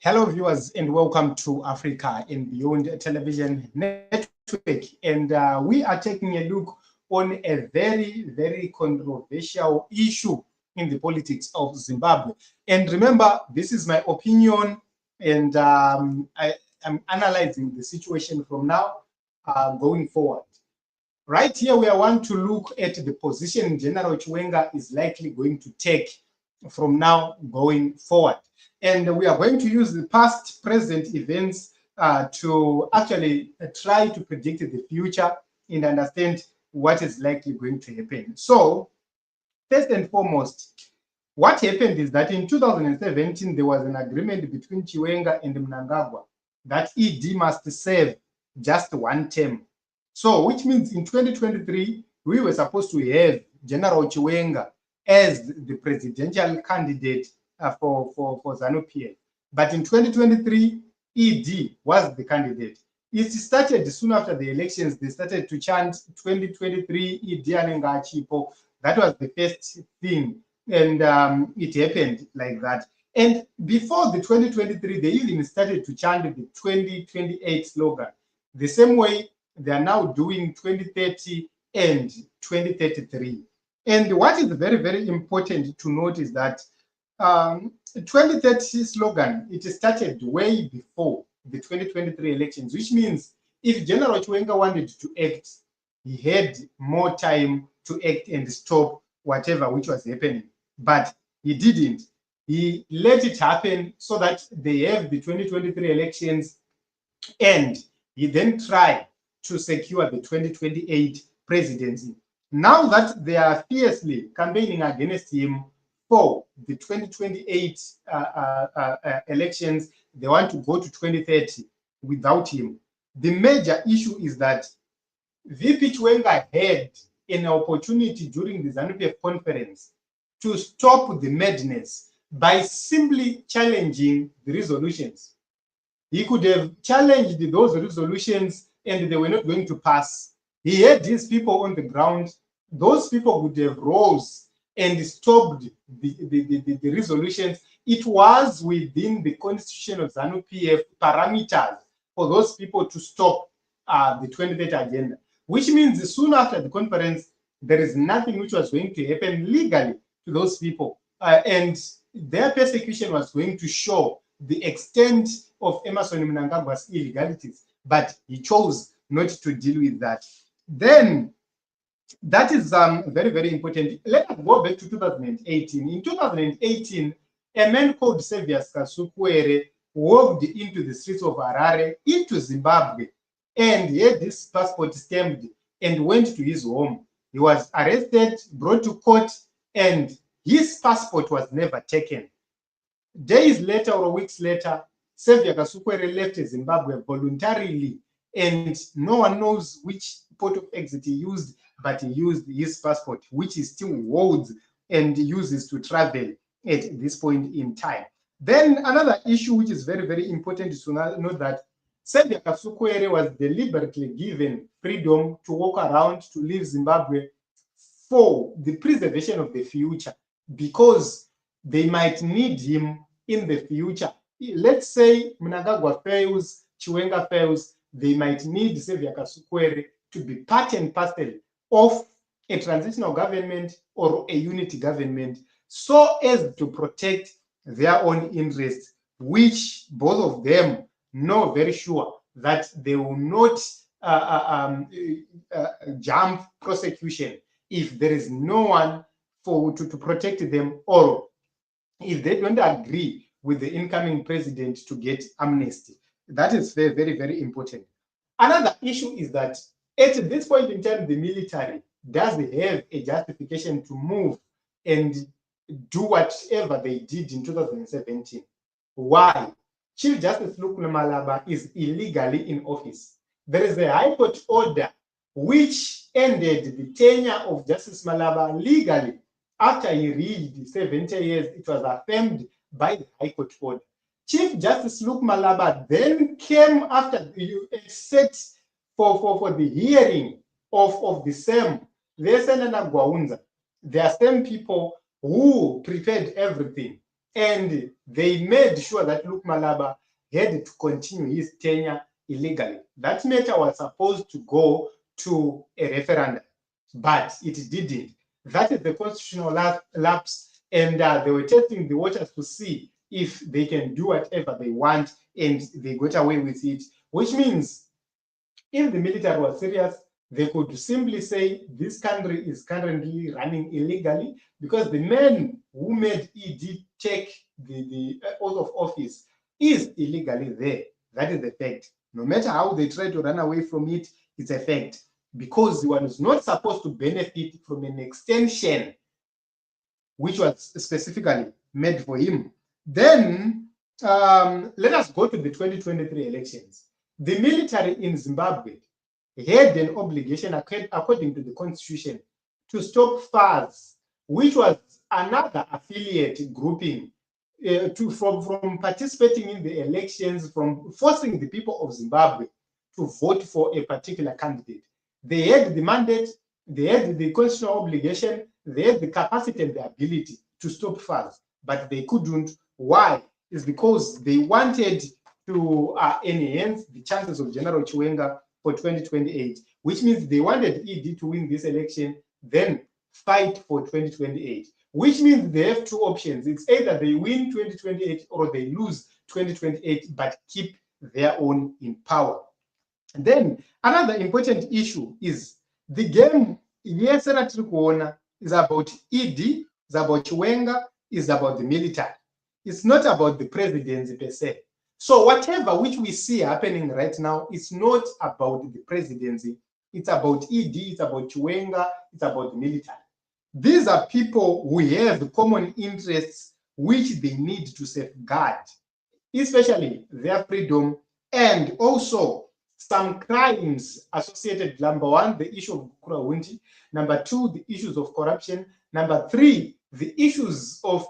Hello viewers and welcome to Africa and Beyond Television Network, and we are taking a look on a very controversial issue in the politics of Zimbabwe. And remember, this is my opinion, and I am analyzing the situation from now going forward. Right here, we want to look at the position General Chiwenga is likely going to take from now going forward. And we are going to use the past, present events to actually try to predict the future and understand what is likely going to happen. So, first and foremost, what happened is that in 2017, there was an agreement between Chiwenga and Mnangagwa that ED must serve just one term. So, which means in 2023, we were supposed to have General Chiwenga as the presidential candidate for ZANU PF. But in 2023, ED was the candidate. It started soon after the elections. They started to chant 2023 ED Anenga Chipo. That was the first thing. And it happened like that. And before the 2023, they even started to chant the 2028 slogan. The same way they are now doing 2030 and 2033. And what is very important to note is that 2030 slogan, it started way before the 2023 elections, which means if General Chiwenga wanted to act, he had more time to act and stop whatever which was happening. But he didn't. He let it happen so that they have the 2023 elections, and he then tried to secure the 2028 presidency. Now that they are fiercely campaigning against him for the 2028 elections, they want to go to 2030 without him. The major issue is that VP Chiwenga had an opportunity during the ZANU PF conference to stop the madness by simply challenging the resolutions. He could have challenged those resolutions and they were not going to pass. He had these people on the ground. Those people would have rose and stopped the resolutions. It was within the constitution of ZANU PF parameters for those people to stop the 2030 agenda, which means soon after the conference, there is nothing which was going to happen legally to those people. And their persecution was going to show the extent of Emmerson Mnangagwa's illegalities, but he chose not to deal with that. Then, that is very important. Let us go back to 2018. In 2018, a man called Sevius Kasukwere walked into the streets of Harare, into Zimbabwe, and he had his passport stamped and went to his home. He was arrested, brought to court, and his passport was never taken. Days later or weeks later, Sevius Kasukwere left Zimbabwe voluntarily, and no one knows which port of exit he used, but he used his passport, which he still holds and uses to travel at this point in time. Then another issue which is very important is to know that Sevius Kasukwere was deliberately given freedom to walk around, to leave Zimbabwe for the preservation of the future, because they might need him in the future. Let's say Mnangagwa fails, Chiwenga fails, they might need Sevius Kasukwere to be part and parcel of a transitional government or a unity government, so as to protect their own interests, which both of them know very sure that they will not jump prosecution if there is no one to protect them, or if they don't agree with the incoming president to get amnesty. That is very important. Another issue is that at this point in time, the military does have a justification to move and do whatever they did in 2017. Why? Chief Justice Luke Malaba is illegally in office. There is a High Court order which ended the tenure of Justice Malaba legally. After he reached 70 years, it was affirmed by the High Court order. Chief Justice Luke Malaba then came after you set for the hearing of the same. There are same people who prepared everything. and they made sure that Luke Malaba had to continue his tenure illegally. That matter was supposed to go to a referendum, but it didn't. That is the constitutional lapse, and they were testing the waters to see if they can do whatever they want, and they got away with it, which means if the military was serious, they could simply say this country is currently running illegally because the man who made ED take the oath of office is illegally there. That is the fact. No matter how they try to run away from it, it's a fact. Because one is not supposed to benefit from an extension which was specifically made for him. Then let us go to the 2023 elections. The military in Zimbabwe had an obligation, according to the constitution, to stop FARS, which was another affiliate grouping, from participating in the elections, from forcing the people of Zimbabwe to vote for a particular candidate. They had the mandate, they had the constitutional obligation, they had the capacity and the ability to stop FARS, but they couldn't. Why? It's because they wanted to enhance the chances of General Chiwenga for 2028, which means they wanted ED to win this election, then fight for 2028, which means they have two options. It's either they win 2028 or they lose 2028, but keep their own in power. And then another important issue is the game, yes, is about ED, is about Chiwenga, is about the military. It's not about the presidency per se. So whatever which we see happening right now, it's not about the presidency. It's about ED, it's about Chiwenga, it's about the military. These are people who have common interests which they need to safeguard, especially their freedom, and also some crimes associated. Number one, the issue of Kurahundi. Number two, the issues of corruption. Number three, the issues of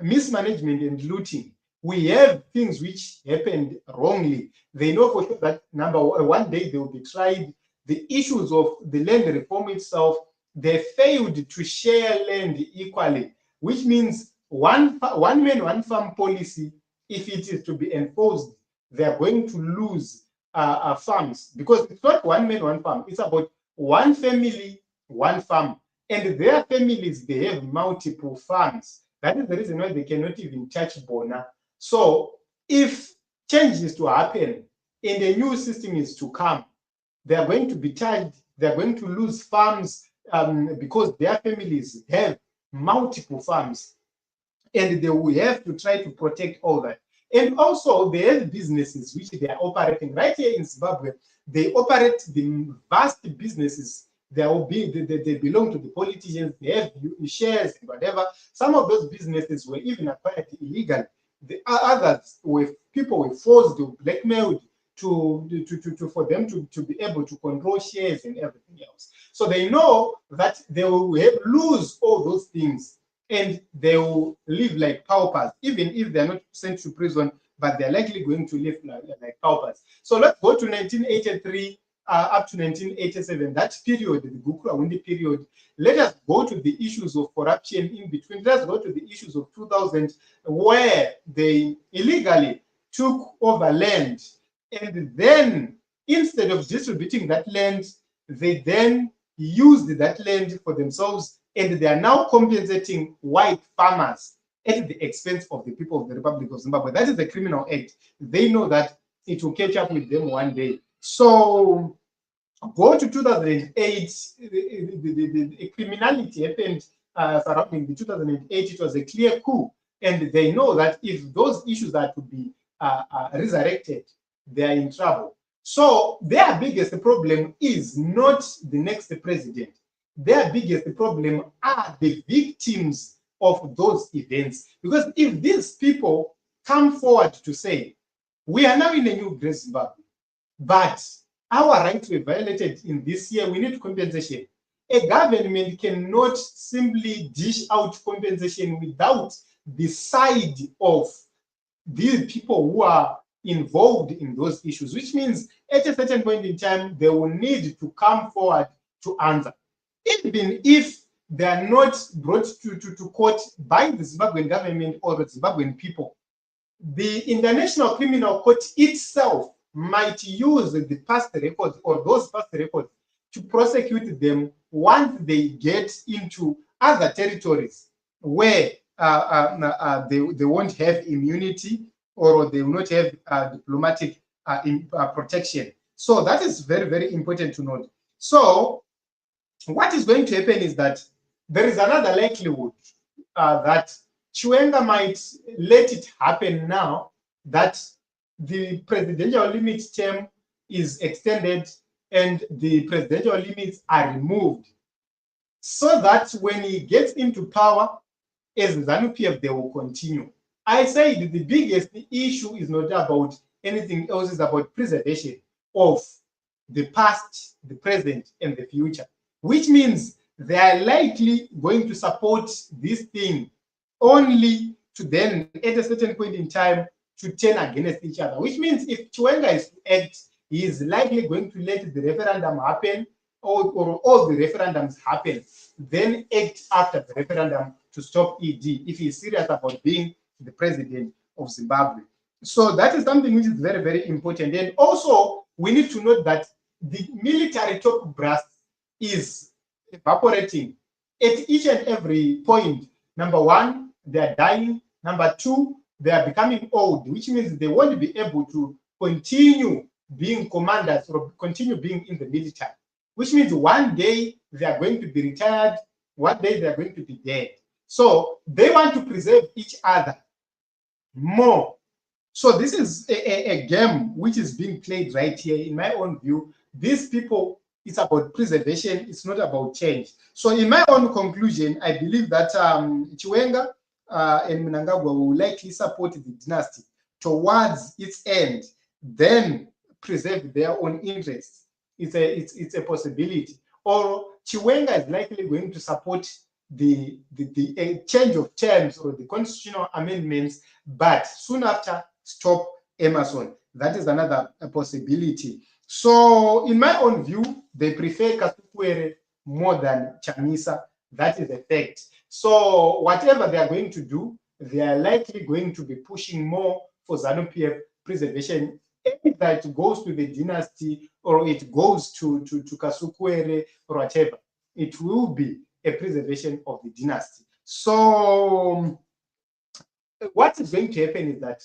mismanagement and looting. We have things which happened wrongly. They know for sure that one day they will be tried. The issues of the land reform itself, they failed to share land equally, which means one man, one farm policy, if it is to be enforced, they are going to lose farms, because it's not one man, one farm. It's about one family, one farm. And their families, they have multiple farms. That is the reason why they cannot even touch Bona. So if change is to happen and a new system is to come, they are going to be charged, they are going to lose farms because their families have multiple farms, and they will have to try to protect all that. And also they have businesses which they are operating right here in Zimbabwe. They operate the vast businesses. They belong to the politicians. They have shares and whatever. Some of those businesses were even acquired illegally. The others were people were forced or blackmailed for them to be able to control shares and everything else. So they know that they will lose all those things, and they will live like paupers, even if they're not sent to prison, but they're likely going to live like paupers. So let's go to 1983 up to 1987, that period, the Gukurahundi period. Let us go to the issues of corruption in between. Let's go to the issues of 2000, where they illegally took over land, and then instead of distributing that land, they then used that land for themselves, and they are now compensating white farmers at the expense of the people of the Republic of Zimbabwe. That is the criminal act. They know that it will catch up with them one day. So go to 2008, the criminality happened surrounding the 2008. It was a clear coup, and they know that if those issues are to be resurrected, they are in trouble. So their biggest problem is not the next president. Their biggest problem are the victims of those events. Because if these people come forward to say, we are now in a new Great Zimbabwe, but our rights were violated in this year, we need compensation. A government cannot simply dish out compensation without the side of these people who are involved in those issues, which means at a certain point in time, they will need to come forward to answer. Even if they are not brought to court by the Zimbabwean government or the Zimbabwean people, the International Criminal Court itself might use the past records or those past records to prosecute them once they get into other territories where they won't have immunity or they will not have diplomatic protection. So that is very, very important to note. So what is going to happen is that there is another likelihood that Chiwenga might let it happen now that the presidential limit term is extended and the presidential limits are removed, so that when he gets into power as ZANU PF, they will continue. I said the biggest issue is not about anything else, it's about preservation of the past, the present, and the future, which means they are likely going to support this thing only to then, at a certain point in time, to turn against each other, which means if Chiwenga is to act, he is likely going to let the referendum happen or all the referendums happen, then act after the referendum to stop ED if he is serious about being the president of Zimbabwe. So that is something which is very, very important. And also, we need to note that the military top brass is evaporating at each and every point. Number one, they are dying. Number two, they are becoming old, which means they won't be able to continue being commanders or continue being in the military, which means one day they are going to be retired, one day they are going to be dead. So they want to preserve each other more. So this is a game which is being played right here. In my own view, these people, it's about preservation, it's not about change. So in my own conclusion, I believe that Chiwenga and Mnangagwa will likely support the dynasty towards its end, then preserve their own interests. It's a possibility. Or Chiwenga is likely going to support the change of terms or the constitutional amendments, but soon after stop Emerson. That is another possibility. So in my own view, they prefer Kasukwere more than Chamisa. That is a fact. So whatever they are going to do, they are likely going to be pushing more for ZANU PF preservation. Either it goes to the dynasty or it goes to Kasukwere or whatever. It will be a preservation of the dynasty. So what is going to happen is that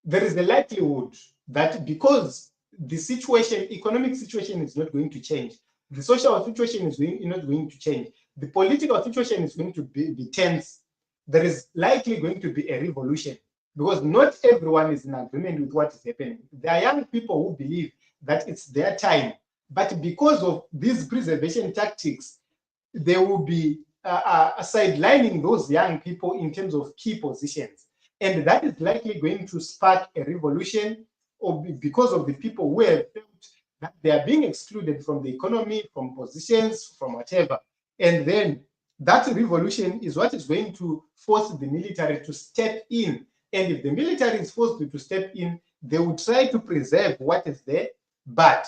there is a likelihood that because the situation, economic situation is not going to change, the social situation is not going to change, the political situation is going to be tense, there is likely going to be a revolution because not everyone is in agreement with what is happening. There are young people who believe that it's their time, but because of these preservation tactics, they will be sidelining those young people in terms of key positions. And that is likely going to spark a revolution because of the people who have felt that they are being excluded from the economy, from positions, from whatever. And then that revolution is what is going to force the military to step in. And if the military is forced to step in, they will try to preserve what is there. But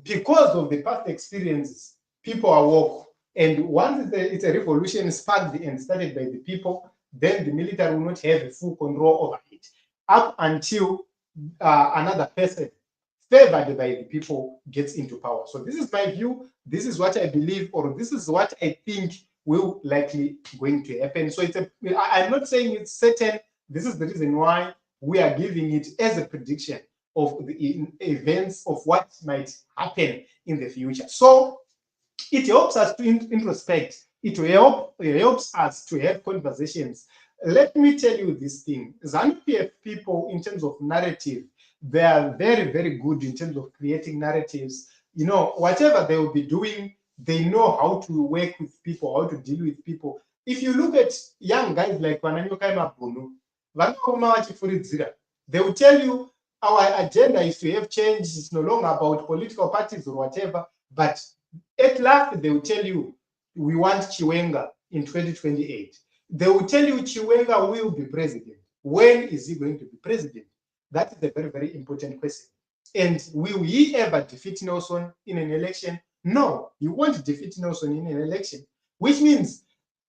because of the past experiences, people are woke. And once it's a revolution sparked and started by the people, then the military will not have a full control over it up until another person favored by the people gets into power. So this is my view. This is what I believe, or this is what I think will likely going to happen. So I'm not saying it's certain. This is the reason why we are giving it as a prediction of the events of what might happen in the future. So it helps us to introspect. It helps us to have conversations. Let me tell you this thing. ZANU PF people, in terms of narrative, they are very, very good in terms of creating narratives. You know, whatever they will be doing, they know how to work with people, how to deal with people. If you look at young guys like Wananyoka Mabunu, they will tell you our agenda is to have change. It's no longer about political parties or whatever, but at last they will tell you we want Chiwenga in 2028. They will tell you Chiwenga will be president. When is he going to be president? That is a very, very important question. And will he ever defeat Nelson in an election? No, you won't defeat Nelson in an election. which means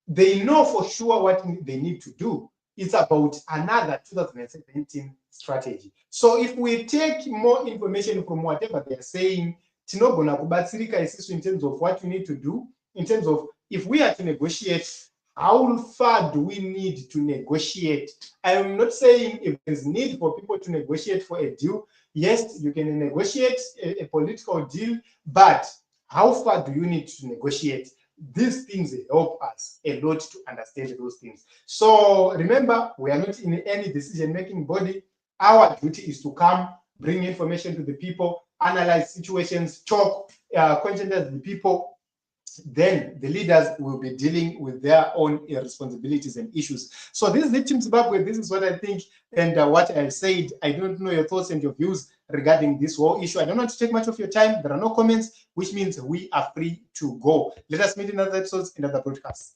they know for sure what they need to do. It's about another 2017 strategy. So if we take more information from whatever they are saying, tinogona kubatsirika isusu in terms of what we need to do, in terms of if we are to negotiate, how far do we need to negotiate? I am not saying if there's need for people to negotiate for a deal. Yes, you can negotiate a political deal, but how far do you need to negotiate? These things help us a lot to understand those things. So remember, we are not in any decision-making body. Our duty is to come, bring information to the people, analyze situations, talk, conscientize the people. Then the leaders will be dealing with their own responsibilities and issues. So this is the Team Zimbabwe. This is what I think and what I said. I don't know your thoughts and your views regarding this whole issue. I don't want to take much of your time. There are no comments, which means we are free to go. Let us meet in other episodes, in other broadcasts.